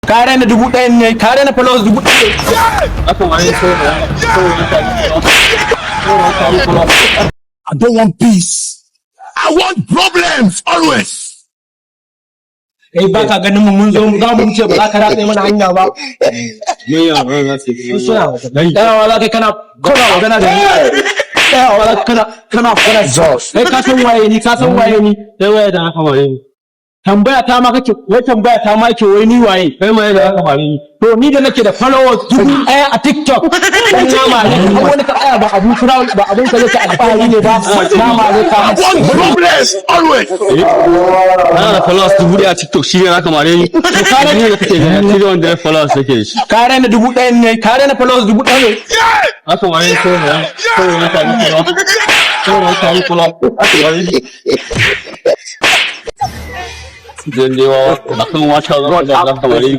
Kare na 1000 ne, kare na followers 1000. Aka wani so I don't want peace. I want problems always. Ba ka ganin mu mun zo za mu ce ba za ka ratse mana hanya ba. me ya ba za su yi. Dayawa za ka kana magana da ni. Dayawa za ka kana kai ka san waye ni, ka san waye ni. Sai waya da aka ware ni. Tambaya ta ma kake, wai tambaya ta ma kake wai ni waye? Kai ma da aka ware ni. To ni da nake da followers 1000 a TikTok. Dan nama ne, har wani ka tsaya ba abun fura ba abun ka zai alfahari ne ba. Nama ne ka. I want problems always. Ana da followers 1000 a TikTok shi ne aka ware ni. To kare ne da kake da shi wanda followers yake shi. Kare na 1000 ne, kare na followers 1000. Aka ware so ne. So ne ta yi followers. Aka ware ni. Then they were akan wata da aka ware ni.